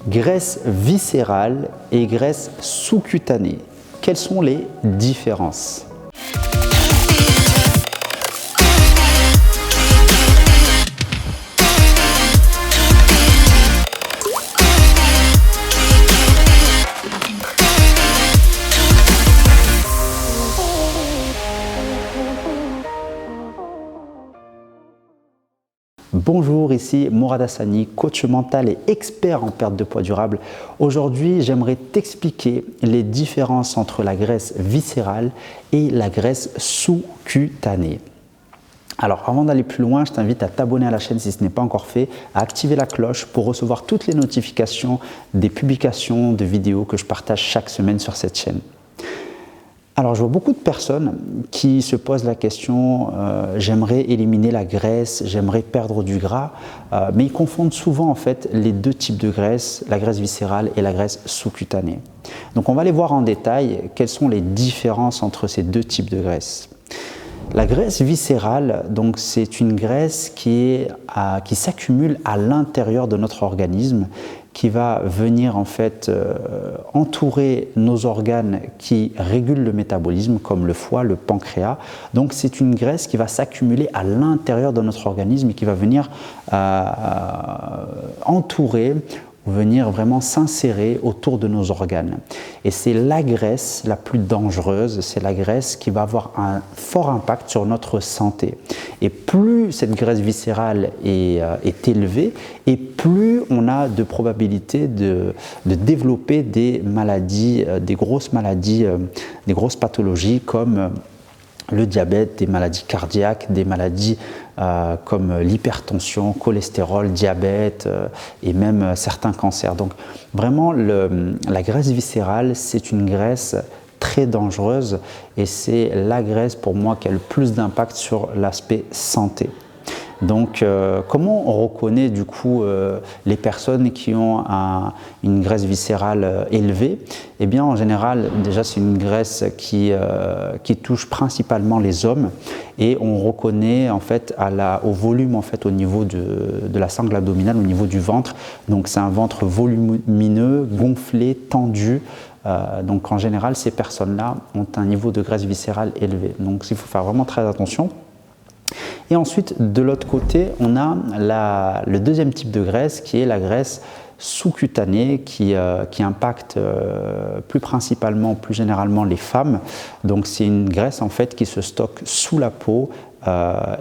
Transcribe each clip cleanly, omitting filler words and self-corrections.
Graisse viscérale et graisse sous-cutanée. Quelles sont les différences? Bonjour, ici Mourad Hassani, coach mental et expert en perte de poids durable. Aujourd'hui, j'aimerais t'expliquer les différences entre la graisse viscérale et la graisse sous-cutanée. Alors, avant d'aller plus loin, je t'invite à t'abonner à la chaîne si ce n'est pas encore fait, à activer la cloche pour recevoir toutes les notifications des publications de vidéos que je partage chaque semaine sur cette chaîne. Alors, je vois beaucoup de personnes qui se posent la question j'aimerais éliminer la graisse, j'aimerais perdre du gras, mais ils confondent souvent en fait les deux types de graisse, la graisse viscérale et la graisse sous-cutanée. Donc, on va aller voir en détail quelles sont les différences entre ces deux types de graisse. La graisse viscérale, donc, c'est une graisse qui s'accumule à l'intérieur de notre organisme, qui va venir en fait entourer nos organes qui régulent le métabolisme, comme le foie, le pancréas. Donc c'est une graisse qui va s'accumuler à l'intérieur de notre organisme et qui va venir entourer ou venir vraiment s'insérer autour de nos organes. Et c'est la graisse la plus dangereuse, c'est la graisse qui va avoir un fort impact sur notre santé. Et plus cette graisse viscérale est élevée, et plus on a de probabilité de développer des maladies, des grosses pathologies comme le diabète, des maladies cardiaques, des maladies comme l'hypertension, cholestérol, diabète et même certains cancers. Donc vraiment, la graisse viscérale, c'est une graisse très dangereuse et c'est la graisse pour moi qui a le plus d'impact sur l'aspect santé. Donc, comment on reconnaît du coup les personnes qui ont une graisse viscérale élevée? Eh bien, en général, déjà, c'est une graisse qui touche principalement les hommes et on reconnaît en fait au volume en fait au niveau de la sangle abdominale, au niveau du ventre. Donc, c'est un ventre volumineux, gonflé, tendu. Donc, en général, ces personnes-là ont un niveau de graisse viscérale élevé. Donc, il faut faire vraiment très attention. Et ensuite, de l'autre côté, on a le deuxième type de graisse qui est la graisse sous-cutanée qui impacte plus généralement les femmes. Donc c'est une graisse en fait qui se stocke sous la peau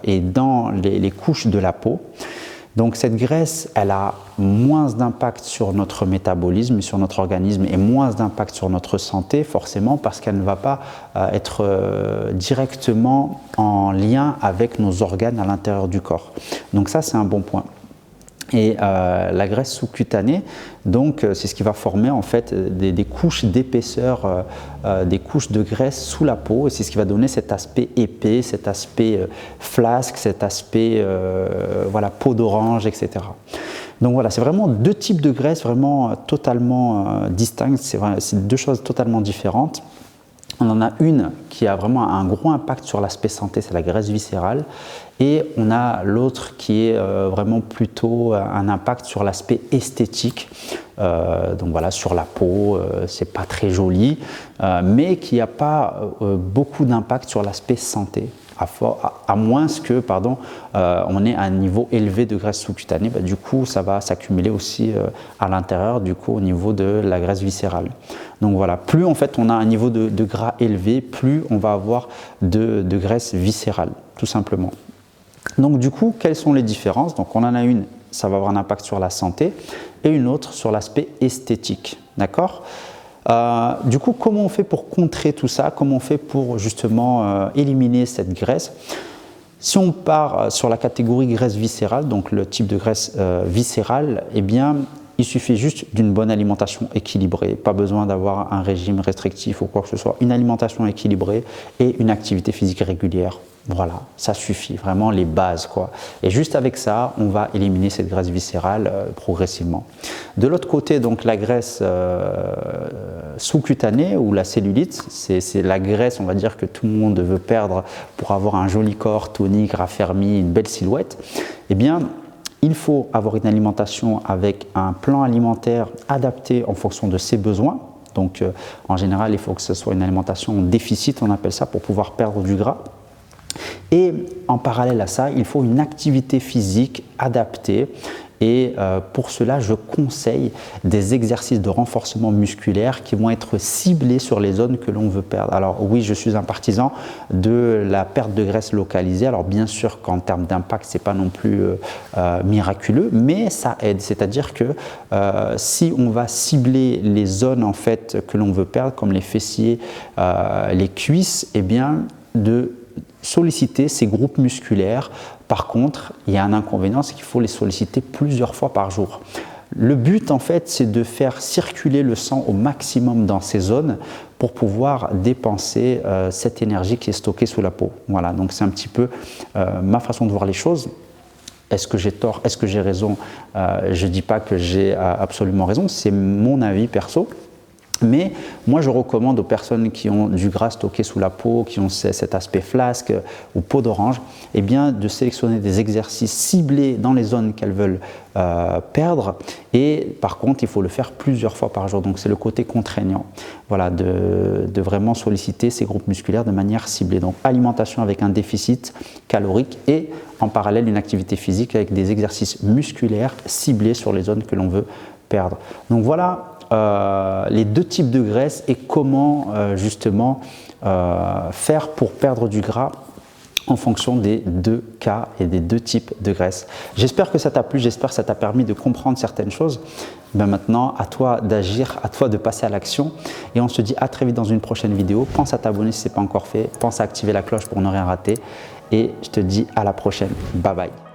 et dans les couches de la peau. Donc cette graisse, elle a moins d'impact sur notre métabolisme, sur notre organisme et moins d'impact sur notre santé forcément parce qu'elle ne va pas être directement en lien avec nos organes à l'intérieur du corps. Donc ça, c'est un bon point. Et la graisse sous-cutanée, donc c'est ce qui va former en fait des couches d'épaisseur, des couches de graisse sous la peau, et c'est ce qui va donner cet aspect épais, cet aspect flasque, cet aspect voilà, peau d'orange, etc. Donc voilà, c'est vraiment deux types de graisse vraiment totalement distincts, c'est deux choses totalement différentes. On en a une qui a vraiment un gros impact sur l'aspect santé, c'est la graisse viscérale. Et on a l'autre qui est vraiment plutôt un impact sur l'aspect esthétique. Donc voilà, sur la peau, c'est pas très joli, mais qui n'a pas beaucoup d'impact sur l'aspect santé. À moins que, on ait un niveau élevé de graisse sous-cutanée, du coup, ça va s'accumuler aussi à l'intérieur, du coup, au niveau de la graisse viscérale. Donc voilà, plus en fait on a un niveau de gras élevé, plus on va avoir de graisse viscérale, tout simplement. Donc du coup, quelles sont les différences? Donc on en a une, ça va avoir un impact sur la santé, et une autre sur l'aspect esthétique, d'accord? Du coup, comment on fait pour contrer tout ça? Comment on fait pour justement éliminer cette graisse? Si on part sur la catégorie graisse viscérale, donc le type de graisse viscérale, eh bien, il suffit juste d'une bonne alimentation équilibrée, pas besoin d'avoir un régime restrictif ou quoi que ce soit, une alimentation équilibrée et une activité physique régulière. Voilà, ça suffit, vraiment les bases quoi. Et juste avec ça, on va éliminer cette graisse viscérale progressivement. De l'autre côté, donc la graisse sous-cutanée ou la cellulite, c'est la graisse, on va dire, que tout le monde veut perdre pour avoir un joli corps tonique, raffermi, une belle silhouette. Eh bien, il faut avoir une alimentation avec un plan alimentaire adapté en fonction de ses besoins. Donc, en général, il faut que ce soit une alimentation en déficit, on appelle ça, pour pouvoir perdre du gras. Et en parallèle à ça, il faut une activité physique adaptée. Et pour cela, je conseille des exercices de renforcement musculaire qui vont être ciblés sur les zones que l'on veut perdre. Alors oui, je suis un partisan de la perte de graisse localisée. Alors bien sûr qu'en termes d'impact, ce n'est pas non plus miraculeux, mais ça aide. C'est-à-dire que si on va cibler les zones en fait que l'on veut perdre, comme les fessiers, les cuisses, eh bien de solliciter ces groupes musculaires. Par contre, il y a un inconvénient, c'est qu'il faut les solliciter plusieurs fois par jour. Le but, en fait, c'est de faire circuler le sang au maximum dans ces zones pour pouvoir dépenser cette énergie qui est stockée sous la peau. Voilà, donc c'est un petit peu ma façon de voir les choses. Est-ce que j'ai tort? Est-ce que j'ai raison? Je ne dis pas que j'ai absolument raison, c'est mon avis perso. Mais moi, je recommande aux personnes qui ont du gras stocké sous la peau, qui ont cet aspect flasque ou peau d'orange, eh bien, de sélectionner des exercices ciblés dans les zones qu'elles veulent perdre. Et par contre, il faut le faire plusieurs fois par jour. Donc, c'est le côté contraignant, voilà, de vraiment solliciter ces groupes musculaires de manière ciblée. Donc, alimentation avec un déficit calorique et en parallèle une activité physique avec des exercices musculaires ciblés sur les zones que l'on veut perdre. Donc, voilà. Les deux types de graisse et comment justement faire pour perdre du gras en fonction des deux cas et des deux types de graisse. J'espère que ça t'a plu, j'espère que ça t'a permis de comprendre certaines choses. Ben maintenant, à toi d'agir, à toi de passer à l'action et on se dit à très vite dans une prochaine vidéo. Pense à t'abonner si ce n'est pas encore fait, pense à activer la cloche pour ne rien rater et je te dis à la prochaine. Bye bye.